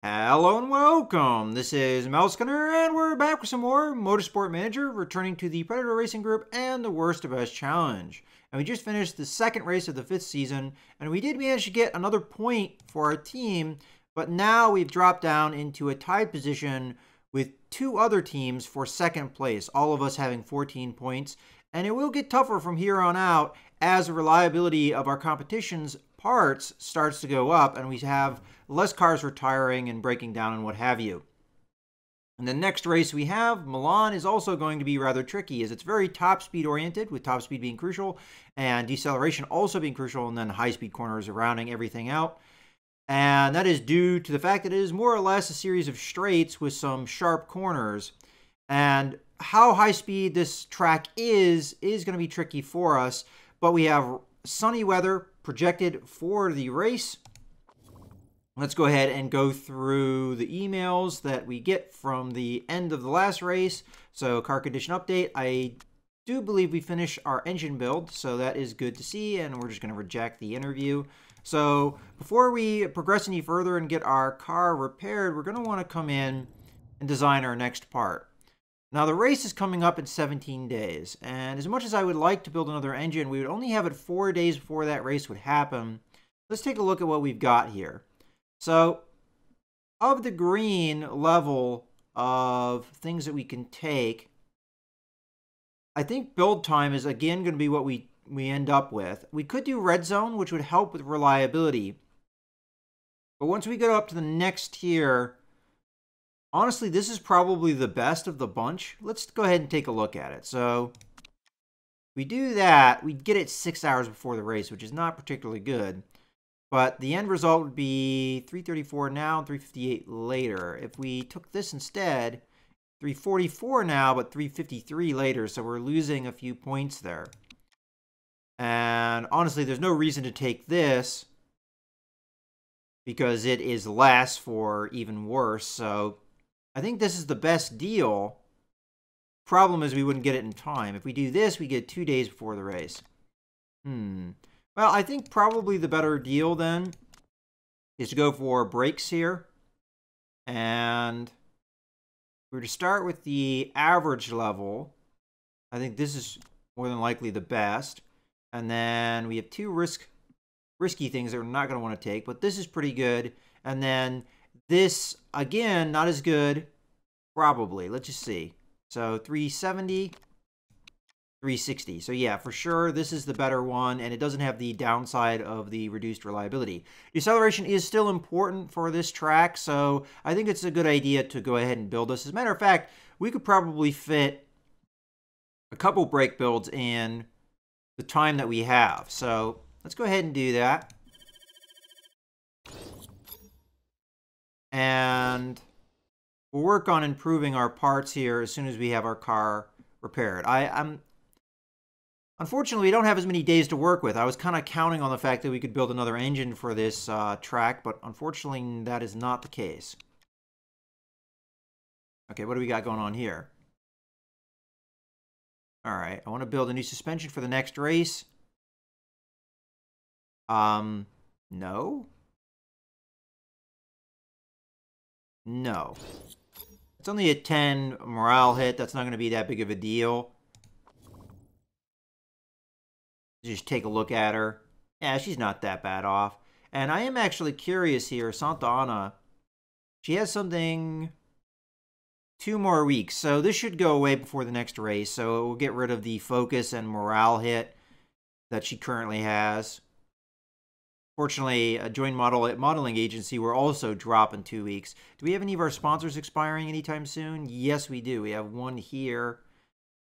Hello and welcome. This is Melskinner, and we're back with some more Motorsport Manager, returning to the Predator Racing Group and the Worst to Best Challenge. And we just finished the second race of the 5th season, and we did manage to get another point for our team, but now we've dropped down into a tied position with two other teams for second place, all of us having 14 points, and it will get tougher from here on out as the reliability of our competition's parts starts to go up, and we have less cars retiring and breaking down and what have you. And the next race we have, Milan, is also going to be rather tricky as it's very top speed oriented, with top speed being crucial and deceleration also being crucial, and then high speed corners are rounding everything out. And that is due to the fact that it is more or less a series of straights with some sharp corners. And how high speed this track is going to be tricky for us, but we have sunny weather projected for the race. Let's go ahead and go through the emails that we get from the end of the last race. So, car condition update. I do believe we finished our engine build, so that is good to see, and we're just going to reject the interview. So, before we progress any further and get our car repaired, we're going to want to come in and design our next part. Now, the race is coming up in 17 days, and as much as I would like to build another engine, we would only have it 4 days before that race would happen. Let's take a look at what we've got here. So, of the green level of things that we can take, I think build time is again going to be what we end up with. We could do red zone, which would help with reliability. But once we go up to the next tier, honestly, this is probably the best of the bunch. Let's go ahead and take a look at it. So, we do that, we'd get it 6 hours before the race, which is not particularly good. But the end result would be 334 now and 358 later. If we took this instead, 344 now, but 353 later, so we're losing a few points there. And honestly, there's no reason to take this because it is less for even worse. So I think this is the best deal. Problem is we wouldn't get it in time. If we do this, we get 2 days before the race. Well, I think probably the better deal then is to go for brakes here. And if we were to start with the average level, I think this is more than likely the best. And then we have two risky things that we're not going to want to take, but this is pretty good. And then this, again, not as good, probably. Let's just see. So 370. 360. So yeah, for sure, this is the better one, and it doesn't have the downside of the reduced reliability. Deceleration is still important for this track, so I think it's a good idea to go ahead and build this. As a matter of fact, we could probably fit a couple brake builds in the time that we have. So let's go ahead and do that. And we'll work on improving our parts here as soon as we have our car repaired. Unfortunately, we don't have as many days to work with. I was kind of counting on the fact that we could build another engine for this track, but unfortunately, that is not the case. Okay, what do we got going on here? All right, I want to build a new suspension for the next race. No. No. It's only a 10 morale hit. That's not going to be that big of a deal. Just take a look at her. Yeah, she's not that bad off. And I am actually curious here. Santa Ana, she has something 2 more weeks. So this should go away before the next race. So it will get rid of the focus and morale hit that she currently has. Fortunately, a joint modeling agency will also drop in 2 weeks. Do we have any of our sponsors expiring anytime soon? Yes, we do. We have one here.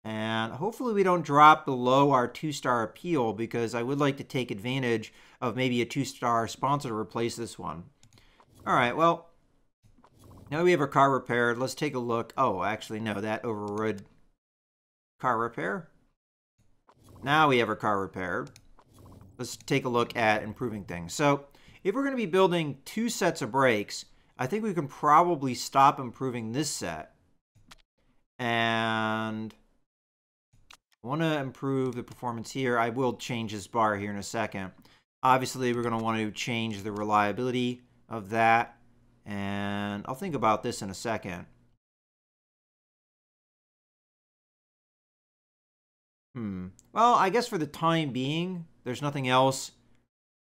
And hopefully we don't drop below our 2-star appeal, because I would like to take advantage of maybe a 2-star sponsor to replace this one. All right, well, now we have our car repaired. Let's take a look. Oh, actually, no, that overrode car repair. Now we have our car repaired. Let's take a look at improving things. So if we're going to be building 2 sets of brakes, I think we can probably stop improving this set. And I want to improve the performance here. I will change this bar here in a second. Obviously, we're going to want to change the reliability of that. And I'll think about this in a second. Well, I guess for the time being, there's nothing else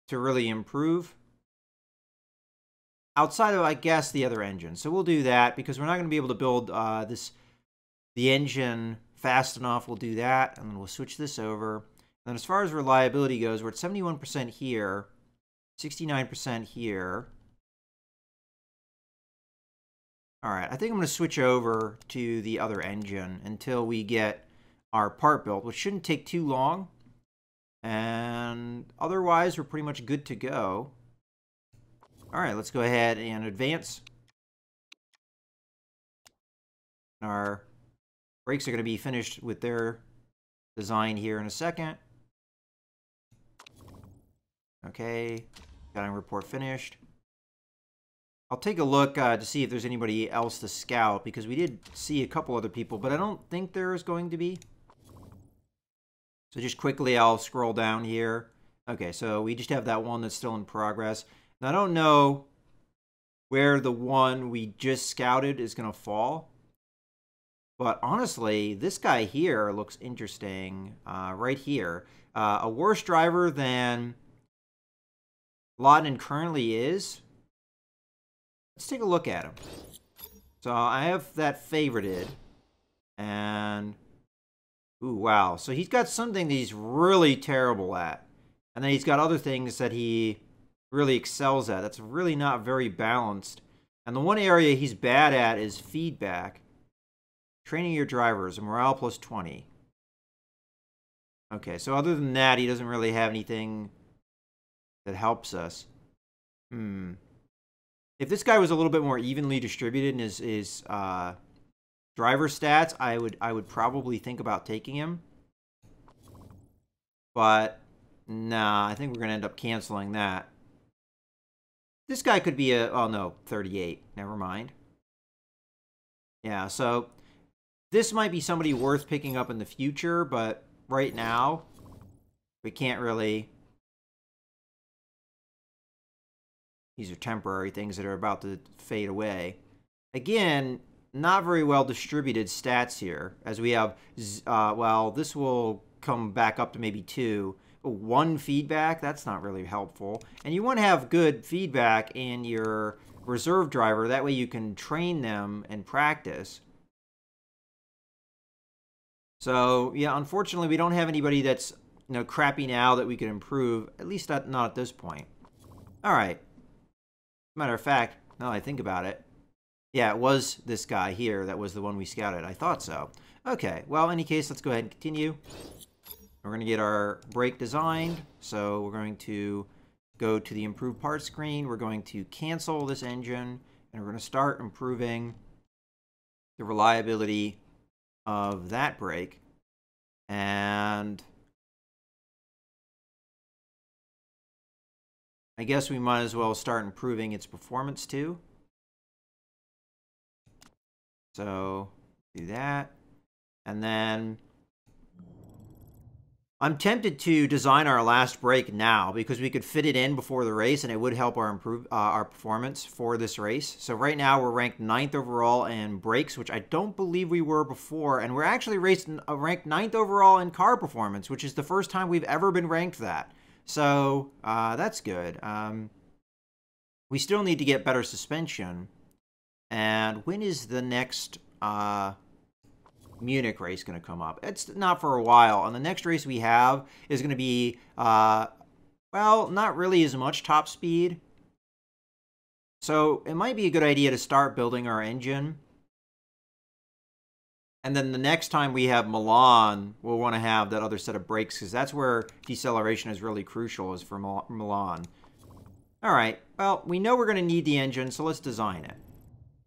to really improve outside of, I guess, the other engine. So we'll do that because we're not going to be able to build the engine fast enough. We'll do that, and then we'll switch this over. And then as far as reliability goes, we're at 71% here, 69% here. All right, I think I'm going to switch over to the other engine until we get our part built, which shouldn't take too long. And otherwise, we're pretty much good to go. All right, let's go ahead and advance. Our brakes are going to be finished with their design here in a second. Okay, scouting report finished. I'll take a look to see if there's anybody else to scout, because we did see a couple other people, but I don't think there is going to be. So just quickly, I'll scroll down here. Okay, so we just have that one that's still in progress. Now, I don't know where the one we just scouted is going to fall. But honestly, this guy here looks interesting right here. A worse driver than Lawton currently is. Let's take a look at him. So I have that favorited. And, ooh, wow. So he's got something that he's really terrible at. And then he's got other things that he really excels at. That's really not very balanced. And the one area he's bad at is feedback. Training your drivers, a morale plus 20. Okay, so other than that, he doesn't really have anything that helps us. If this guy was a little bit more evenly distributed in his driver stats, I would probably think about taking him. But nah, I think we're gonna end up canceling that. This guy could be oh no, 38. Never mind. Yeah, so this might be somebody worth picking up in the future, but right now we can't really. These are temporary things that are about to fade away. Again, not very well distributed stats here, as we have, well, this will come back up to maybe 2. 1 feedback, that's not really helpful. And you want to have good feedback in your reserve driver, that way you can train them and practice. So, yeah, unfortunately, we don't have anybody that's, crappy now that we can improve, at least not at this point. All right. Matter of fact, now that I think about it, yeah, it was this guy here that was the one we scouted. I thought so. Okay, well, in any case, let's go ahead and continue. We're going to get our brake designed. So we're going to go to the improved parts screen. We're going to cancel this engine, and we're going to start improving the reliability of that brake. And I guess we might as well start improving its performance too. So do that. And then I'm tempted to design our last brake now because we could fit it in before the race and it would help our performance for this race. So right now we're ranked 9th overall in brakes, which I don't believe we were before. And we're actually ranked 9th overall in car performance, which is the first time we've ever been ranked that. So that's good. We still need to get better suspension. And when is the next Munich race going to come up? It's not for a while. And the next race we have is going to be, well, not really as much top speed. So it might be a good idea to start building our engine. And then the next time we have Milan, we'll want to have that other set of brakes because that's where deceleration is really crucial, is for Milan. All right, well, we know we're going to need the engine, so let's design it.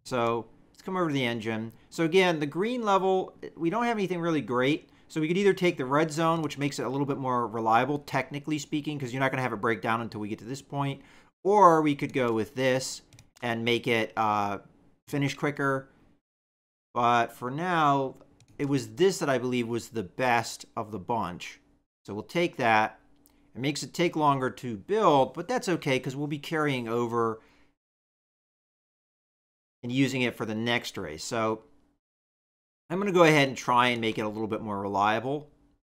So let's come over to the engine. So again, the green level, we don't have anything really great. So we could either take the red zone, which makes it a little bit more reliable, technically speaking, because you're not going to have it break down until we get to this point. Or we could go with this and make it finish quicker. But for now, it was this that I believe was the best of the bunch. So we'll take that. It makes it take longer to build, but that's okay because we'll be carrying over and using it for the next race. So I'm going to go ahead and try and make it a little bit more reliable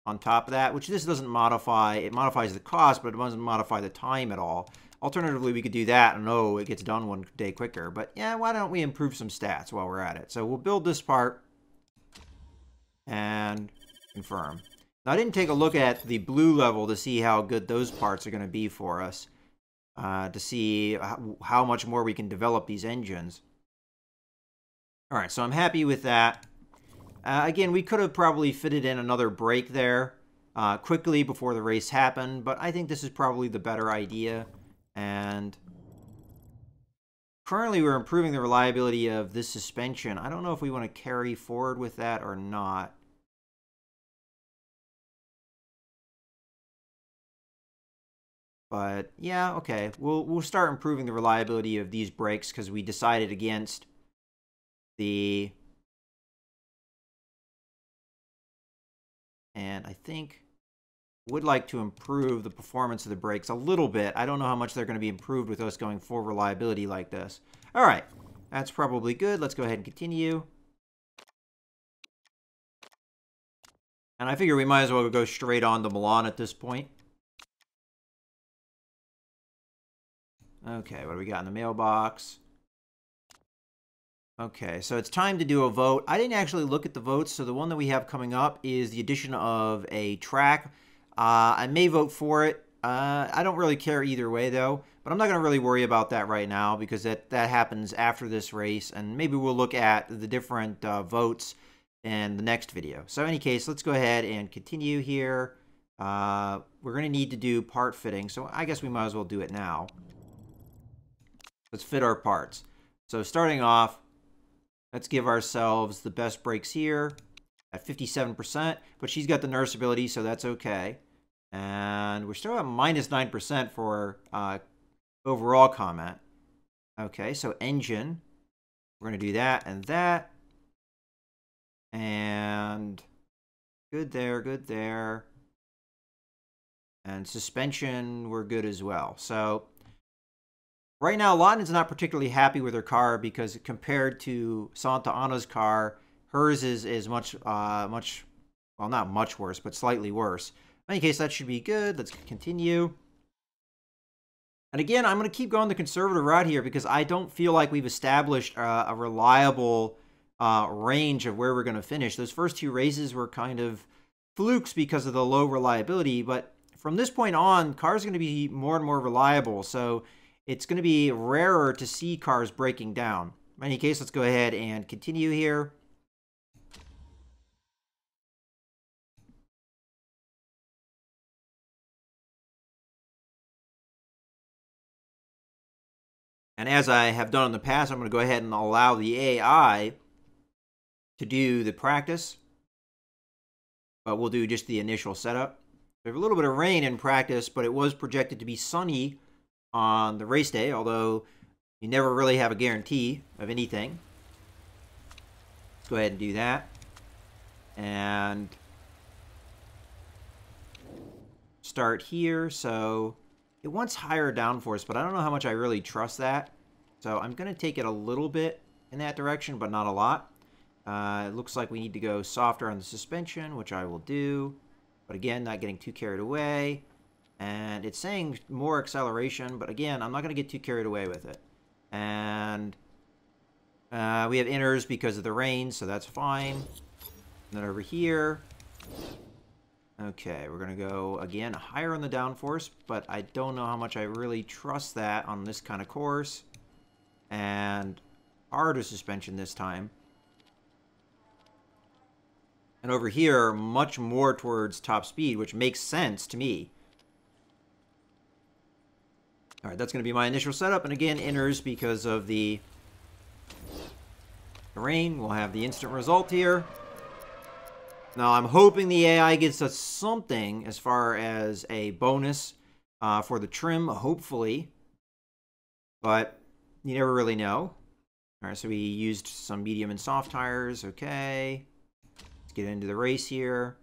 on top of that, which this doesn't modify. It modifies the cost, but it doesn't modify the time at all. Alternatively, we could do that and it gets done one day quicker. But yeah, why don't we improve some stats while we're at it? So we'll build this part and confirm. Now, I didn't take a look at the blue level to see how good those parts are going to be for us, to see how much more we can develop these engines. All right, so I'm happy with that. Again, we could have probably fitted in another brake there quickly before the race happened, but I think this is probably the better idea. And currently, we're improving the reliability of this suspension. I don't know if we want to carry forward with that or not. But yeah, okay. We'll start improving the reliability of these brakes because we decided against the... And I think would like to improve the performance of the brakes a little bit. I don't know how much they're going to be improved with us going full reliability like this. All right, that's probably good. Let's go ahead and continue. And I figure we might as well go straight on to Milan at this point. Okay, what do we got in the mailbox? Okay, so it's time to do a vote. I didn't actually look at the votes, so the one that we have coming up is the addition of a track. I may vote for it. I don't really care either way, though. But I'm not going to really worry about that right now because that happens after this race. And maybe we'll look at the different votes in the next video. So in any case, let's go ahead and continue here. We're going to need to do part fitting. So I guess we might as well do it now. Let's fit our parts. So starting off, let's give ourselves the best brakes here at 57%. But she's got the nurse ability, so that's okay. And we're still at minus 9% for overall comment. Okay, so engine. We're going to do that and that. And good there, good there. And suspension, we're good as well. So right now, Lawton's not particularly happy with her car because compared to Santa Anna's car, hers is much, well, not much worse, but slightly worse. In any case, that should be good. Let's continue. And again, I'm going to keep going the conservative route here because I don't feel like we've established a reliable range of where we're going to finish. Those first two races were kind of flukes because of the low reliability, but from this point on, cars are going to be more and more reliable, so it's going to be rarer to see cars breaking down. In any case, let's go ahead and continue here. And as I have done in the past, I'm going to go ahead and allow the AI to do the practice. But we'll do just the initial setup. We have a little bit of rain in practice, but it was projected to be sunny on the race day, although you never really have a guarantee of anything. Let's go ahead and do that. And start here. So it wants higher downforce, but I don't know how much I really trust that. So I'm going to take it a little bit in that direction, but not a lot. It looks like we need to go softer on the suspension, which I will do. But again, not getting too carried away. And it's saying more acceleration, but again, I'm not going to get too carried away with it. And we have inners because of the rain, so that's fine. And then over here. Okay, we're going to go, again, higher on the downforce, but I don't know how much I really trust that on this kind of course. And harder suspension this time. And over here, much more towards top speed, which makes sense to me. All right, that's going to be my initial setup. And again, inners because of the rain. We'll have the instant result here. Now, I'm hoping the AI gives us something as far as a bonus for the trim, hopefully. But you never really know. All right, so we used some medium and soft tires. Okay. Let's get into the race here.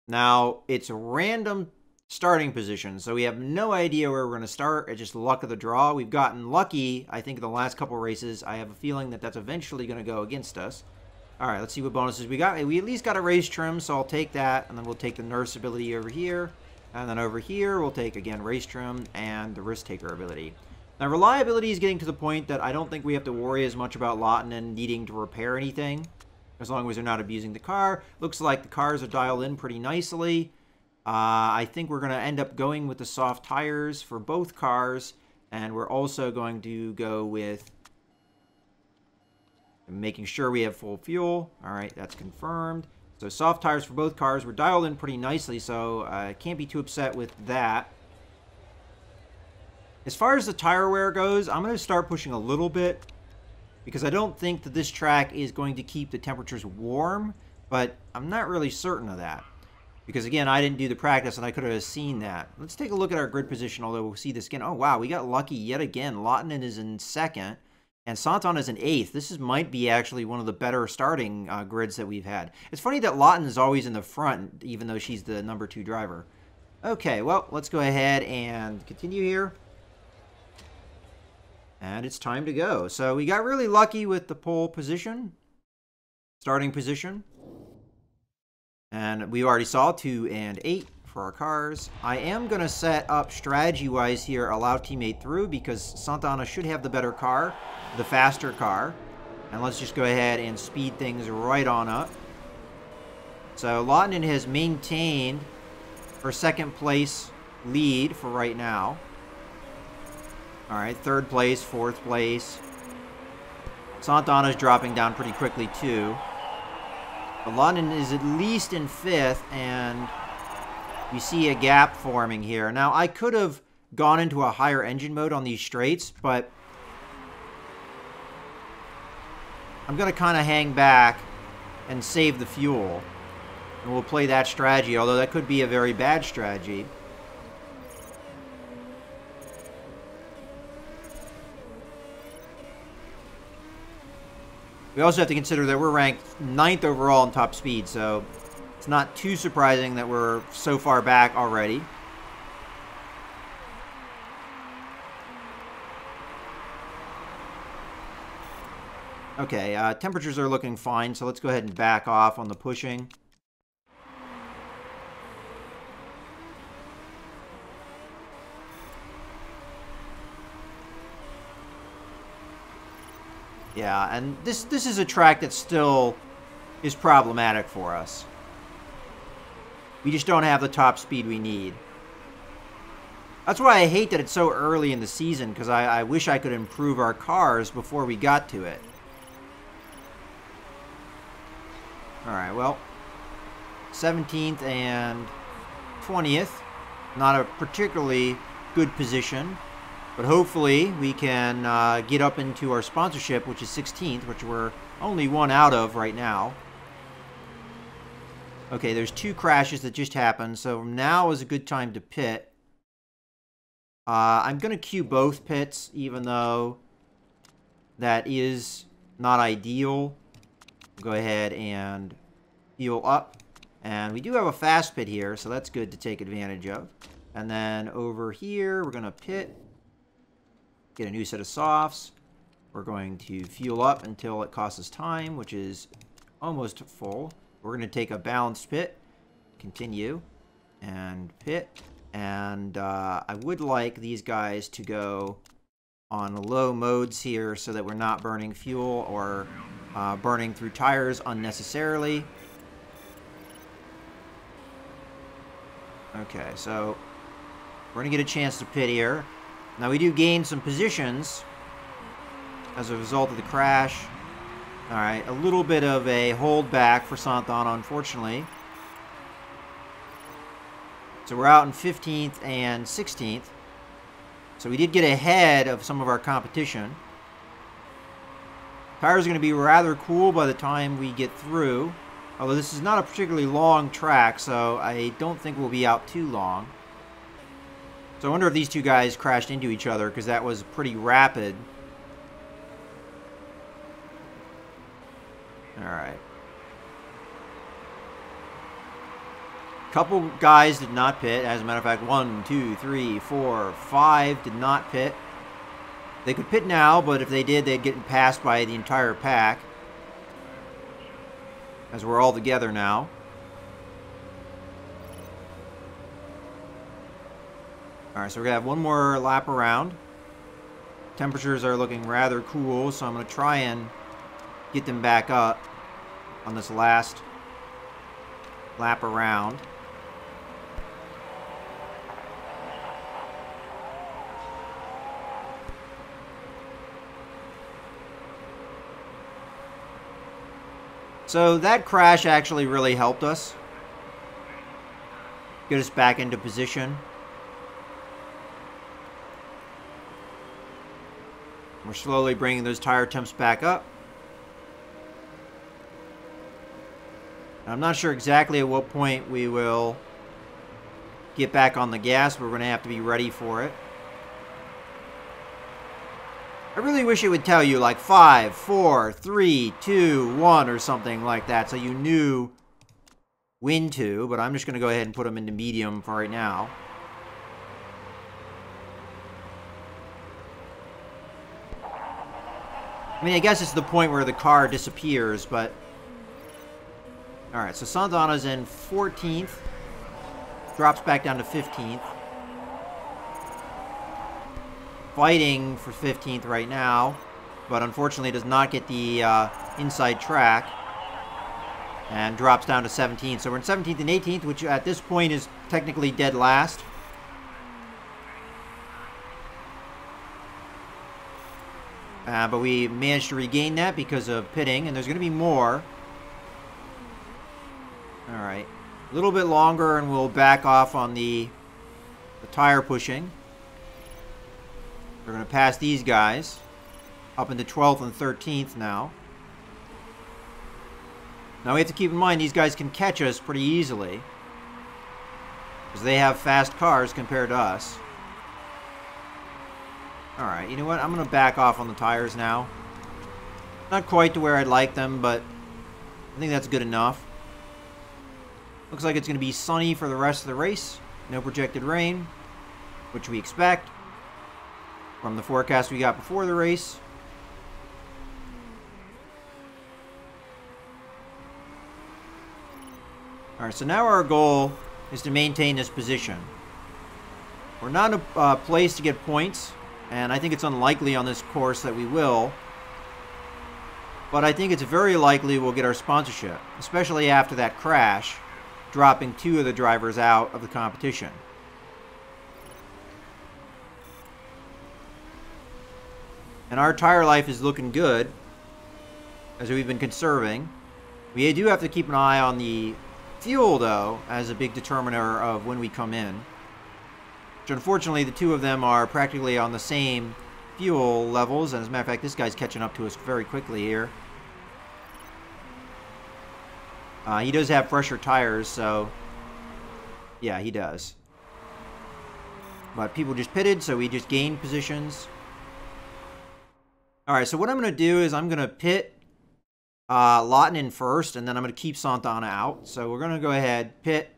Now, it's random starting position. So we have no idea where we're going to start. It's just luck of the draw. We've gotten lucky, I think, in the last couple races. I have a feeling that that's eventually going to go against us. All right, let's see what bonuses we got. We at least got a race trim, so I'll take that. And then we'll take the nurse ability over here. And then over here, we'll take, again, race trim and the risk taker ability. Now, reliability is getting to the point that I don't think we have to worry as much about Lottanen needing to repair anything, as long as they're not abusing the car. Looks like the cars are dialed in pretty nicely. I think we're going to end up going with the soft tires for both cars, and we're also going to go with making sure we have full fuel. All right, that's confirmed. So soft tires for both cars. We're dialed in pretty nicely, so I can't be too upset with that. As far as the tire wear goes, I'm going to start pushing a little bit because I don't think that this track is going to keep the temperatures warm, but I'm not really certain of that. Because, again, I didn't do the practice, and I could have seen that. Let's take a look at our grid position, although we'll see this again. Oh, wow, we got lucky yet again. Lottanen is in second, and Santon is in eighth. This might be actually one of the better starting grids that we've had. It's funny that Lottanen is always in the front, even though she's the number 2 driver. Okay, well, let's go ahead and continue here. And it's time to go. So we got really lucky with the pole position, starting position. And we already saw 2 and 8 for our cars. I am going to set up strategy-wise here, allow teammate through, because Santa Ana should have the better car, the faster car. And let's just go ahead and speed things right on up. So Lottanen has maintained her second place lead for right now. All right, third place, fourth place. Santa Ana's dropping down pretty quickly too. But Lottanen is at least in fifth, and you see a gap forming here. Now, I could have gone into a higher engine mode on these straights, but I'm going to kind of hang back and save the fuel. And we'll play that strategy, although that could be a very bad strategy. We also have to consider that we're ranked 9th overall in top speed, so it's not too surprising that we're so far back already. Okay, temperatures are looking fine, so let's go ahead and back off on the pushing. Yeah, and this is a track that still is problematic for us. We just don't have the top speed we need. That's why I hate that it's so early in the season, because I wish I could improve our cars before we got to it. Alright, well, 17th and 20th. Not a particularly good position. But hopefully we can get up into our sponsorship, which is 16th, which we're only 1 out of right now. Okay, there's 2 crashes that just happened, so now is a good time to pit. I'm going to queue both pits, even though that is not ideal. Go ahead and fuel up. And we do have a fast pit here, so that's good to take advantage of. And then over here, we're going to pit. Get a new set of softs. We're going to fuel up until it costs us time, which is almost full. We're going to take a balanced pit, continue, and pit. And I would like these guys to go on low modes here so that we're not burning fuel or burning through tires unnecessarily. Okay, so we're going to get a chance to pit here. Now, we do gain some positions as a result of the crash. All right, a little bit of a holdback for Santa Ana, unfortunately. So we're out in 15th and 16th. So we did get ahead of some of our competition. Tires are going to be rather cool by the time we get through. Although this is not a particularly long track, so I don't think we'll be out too long. So I wonder if these two guys crashed into each other, because that was pretty rapid. Alright. Couple guys did not pit. As a matter of fact, 1, 2, 3, 4, 5 did not pit. They could pit now, but if they did, they'd get passed by the entire pack. As we're all together now. Alright, so we're going to have one more lap around. Temperatures are looking rather cool, so I'm going to try and get them back up on this last lap around. So that crash actually really helped us. Get us back into position. We're slowly bringing those tire temps back up. I'm not sure exactly at what point we will get back on the gas, but we're going to have to be ready for it. I really wish it would tell you like 5, 4, 3, 2, 1 or something like that, so you knew when to, but I'm just going to go ahead and put them into medium for right now. I mean, I guess it's the point where the car disappears, but... Alright, so Santana's in 14th. Drops back down to 15th. Fighting for 15th right now, but unfortunately does not get the inside track. And drops down to 17th. So we're in 17th and 18th, which at this point is technically dead last. But we managed to regain that because of pitting, and there's going to be more. Alright. A little bit longer, and we'll back off on the tire pushing. We're going to pass these guys up into 12th and 13th now. Now we have to keep in mind these guys can catch us pretty easily, because they have fast cars compared to us. Alright, you know what? I'm going to back off on the tires now. Not quite to where I'd like them, but I think that's good enough. Looks like it's going to be sunny for the rest of the race. No projected rain, which we expect from the forecast we got before the race. Alright, so now our goal is to maintain this position. We're not in a place to get points, and I think it's unlikely on this course that we will. But I think it's very likely we'll get our sponsorship, especially after that crash, dropping 2 of the drivers out of the competition. And our tire life is looking good, as we've been conserving. We do have to keep an eye on the fuel, though, as a big determiner of when we come in. Which, unfortunately, the 2 of them are practically on the same fuel levels. And as a matter of fact, this guy's catching up to us very quickly here. He does have fresher tires, so... yeah, he does. But people just pitted, so we just gained positions. Alright, so what I'm going to do is I'm going to pit Lawton in first, and then I'm going to keep Santana out. So we're going to go ahead, pit.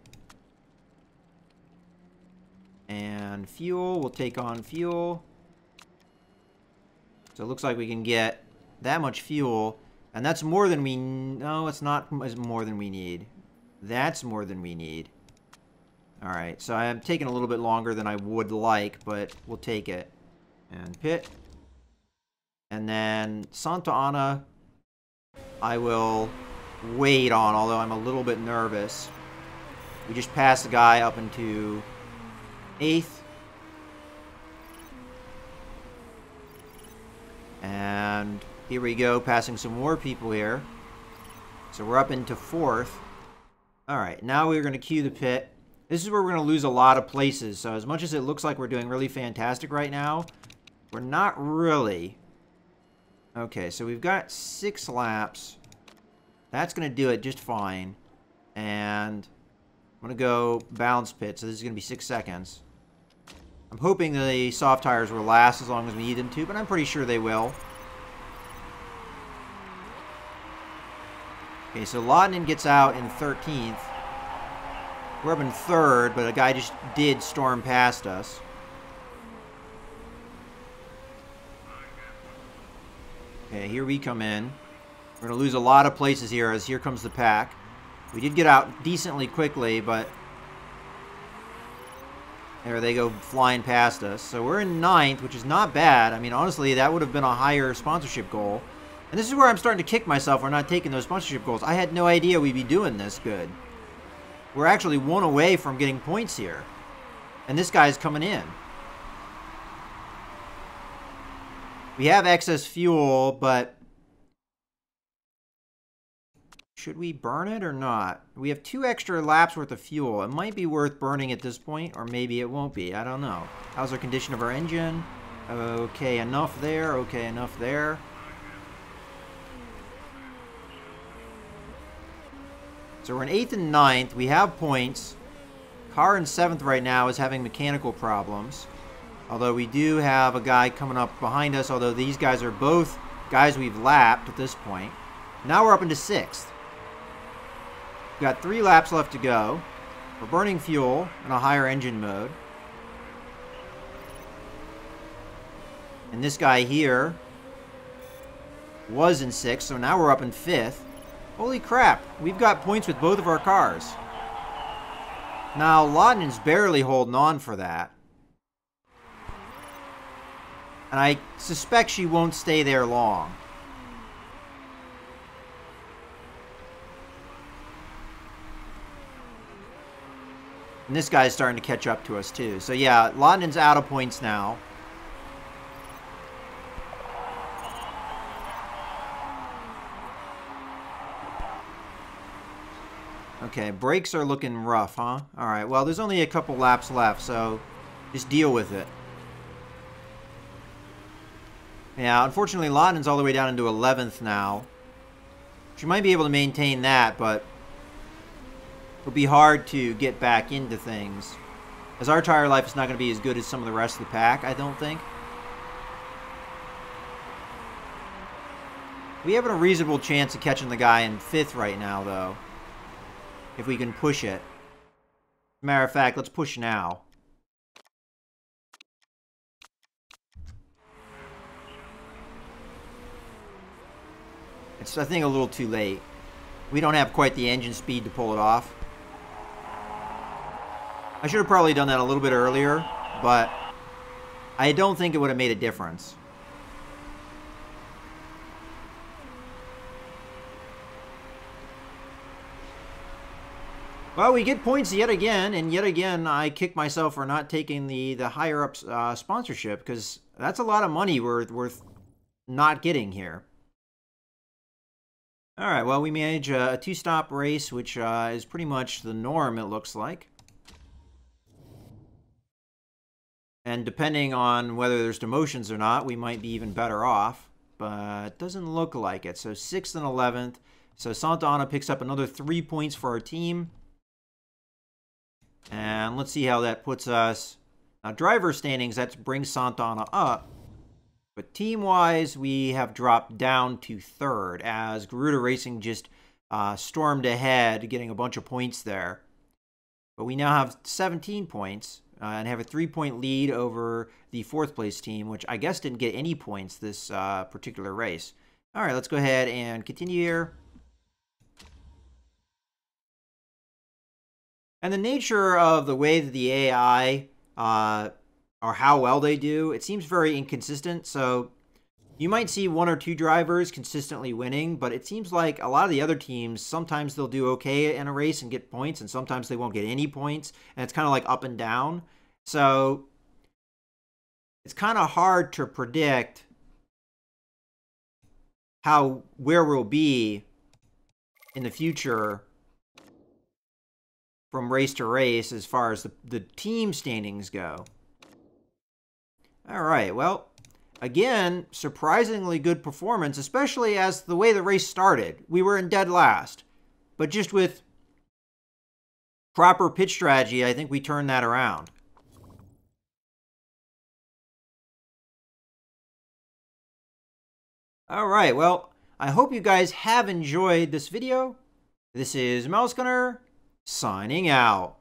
And fuel, we'll take on fuel. So it looks like we can get that much fuel. And that's more than we... no, it's not more than we need. That's more than we need. Alright, so I'm taking a little bit longer than I would like, but we'll take it. And pit. And then Santa Ana, I will wait on, although I'm a little bit nervous. We just passed the guy up into 8th. And here we go, passing some more people here. So we're up into 4th. Alright, now we're going to cue the pit. This is where we're going to lose a lot of places. So as much as it looks like we're doing really fantastic right now, we're not really. Okay, so we've got 6 laps. That's going to do it just fine. And I'm going to go balance pit, so this is going to be 6 seconds. I'm hoping the soft tires will last as long as we need them to, but I'm pretty sure they will. Okay, so Lawton gets out in 13th. We're up in third, but a guy just did storm past us. Okay, here we come in. We're going to lose a lot of places here as here comes the pack. We did get out decently quickly, but there they go flying past us. So we're in 9th, which is not bad. I mean, honestly, that would have been a higher sponsorship goal. And this is where I'm starting to kick myself for not taking those sponsorship goals. I had no idea we'd be doing this good. We're actually 1 away from getting points here. And this guy's coming in. We have excess fuel, but should we burn it or not? We have 2 extra laps worth of fuel. It might be worth burning at this point, or maybe it won't be. I don't know. How's our condition of our engine? Okay, enough there. Okay, enough there. So we're in 8th and 9th. We have points. Car in 7th right now is having mechanical problems. Although we do have a guy coming up behind us, although these guys are both guys we've lapped at this point. Now we're up into 6th. We've got 3 laps left to go. We're burning fuel in a higher engine mode. And this guy here was in 6th, so now we're up in 5th. Holy crap, we've got points with both of our cars. Now, Laughton's barely holding on for that. And I suspect she won't stay there long. And this guy's starting to catch up to us too. So yeah, Laughton's out of points now. Okay, brakes are looking rough, huh? Alright, well, there's only a couple laps left, so just deal with it. Yeah, unfortunately, Laughton's all the way down into 11th now. She might be able to maintain that, but it'll be hard to get back into things. As our tire life is not going to be as good as some of the rest of the pack, I don't think. We have a reasonable chance of catching the guy in 5th right now, though. If we can push it. Matter of fact, let's push now. It's, I think, a little too late. We don't have quite the engine speed to pull it off. I should have probably done that a little bit earlier, but I don't think it would have made a difference. Well, we get points yet again, and yet again I kick myself for not taking the higher-up sponsorship, because that's a lot of money worth not getting here. Alright, well, we manage a 2-stop race, which is pretty much the norm, it looks like. And depending on whether there's demotions or not, we might be even better off. But it doesn't look like it. So 6th and 11th. So Santa Ana picks up another 3 points for our team. And let's see how that puts us. Now, driver standings, that brings Santa Ana up. But team-wise, we have dropped down to 3rd as Garuda Racing just stormed ahead, getting a bunch of points there. But we now have 17 points and have a 3-point lead over the 4th place team, which I guess didn't get any points this particular race. All right, let's go ahead and continue here. And the nature of the way that the AI, or how well they do, it seems very inconsistent. So you might see 1 or 2 drivers consistently winning, but it seems like a lot of the other teams, sometimes they'll do okay in a race and get points, and sometimes they won't get any points. And it's kind of like up and down. So it's kind of hard to predict where we'll be in the future from race to race as far as the team standings go. All right, well, again, surprisingly good performance, especially as the way the race started. We were in dead last, but just with proper pit strategy, I think we turned that around. All right, well, I hope you guys have enjoyed this video. This is Mouse Gunner, signing out.